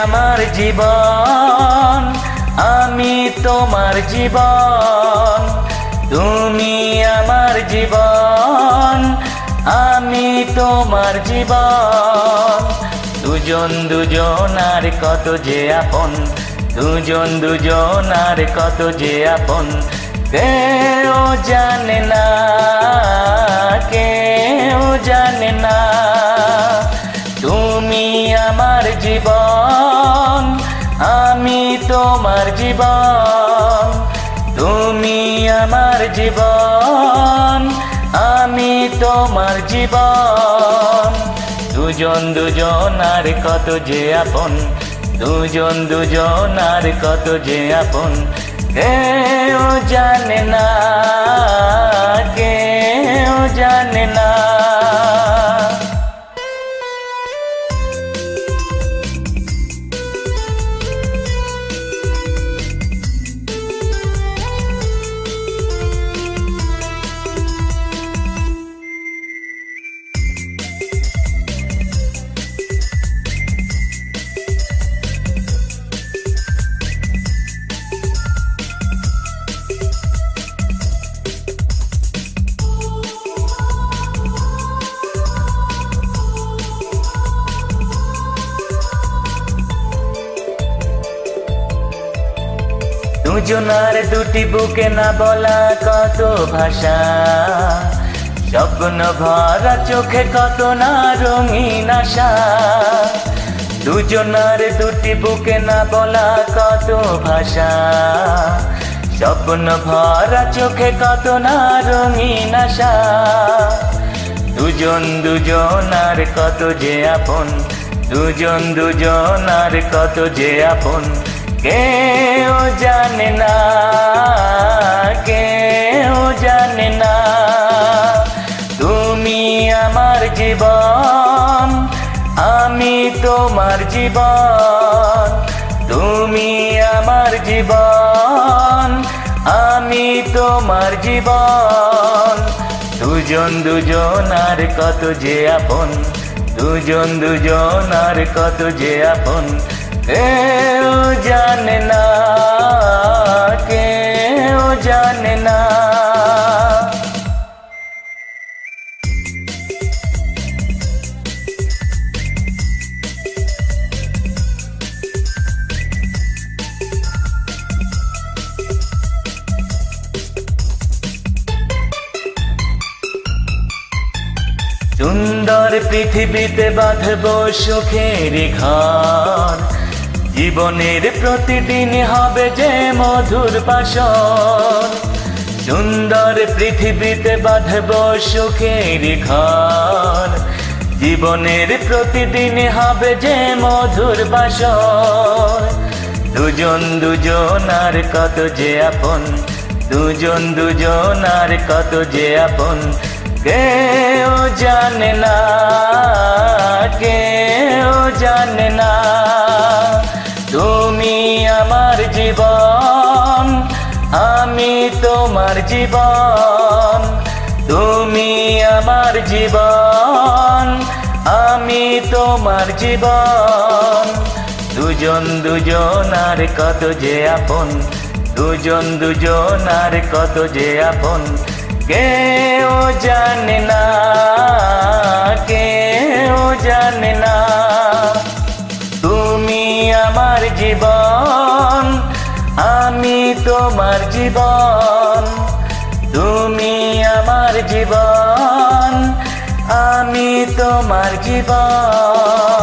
আমার জীবন, আমি তোমার জীবন। তুমি আমার জীবন, আমি তোমার জীবন। দুজন দুজনার কত যে আপন, দুজন দুজনার কত যে আপন। কেউ জানে না, কেউ জানে না। তুমি আমার জীবন, আমি তোমার জীবন। তুমি আমার জীবন, আমি তোমার জীবন। দুজন দুজনার কত যে আপন, দুজন দুজনার কত যে আপন। কেউ জানে না, কেউ জানে না। দুজনার দুটি বুকে না বলা কত ভাষা, স্বপ্ন ভরা চোখে কত না রঙিন আশা। দুজনার দুটি বুকে না বলা কত ভাষা, স্বপ্ন ভরা চোখে কত না রঙিন আশা। দুজন দুজনার কত যে আপন, দুজন দুজনার কত যে আপন। কেউ জানে না, কেউ জানে না। তুমি আমার জীবন, আমি তোমার জীবন। তুমি আমার জীবন, আমি তোমার জীবন। দুজন দুজনার কত যে আপন, দুজন দুজনার কত যে আপন। কেউ জানে না, কেউ জানে না। সুন্দর পৃথিবীতে বাঁধব সুখের ঘর, জীবনের প্রতিদিন হবে যে মধুর বাসর। সুন্দর পৃথিবীতে বাঁধব সুখের ঘর, জীবনের প্রতিদিন হবে যে মধুর বাসর। দুজন দুজনার কত যে আপন, দুজন দুজনার কত যে আপন। কেউ জানে না, কেউ জানে না। তুমি আমার জীবন, আমি তোমার জীবন। তুমি আমার জীবন, আমি তোমার জীবন। দুজন দুজনার কত যে আপন, দুজন দুজনার কত যে আপন। কেউ জানে না, কেউ জানে না। তুমি আমার জীবন, আমি তোমার জীবন। তুমি আমার জীবন, আমি তোমার জীবন।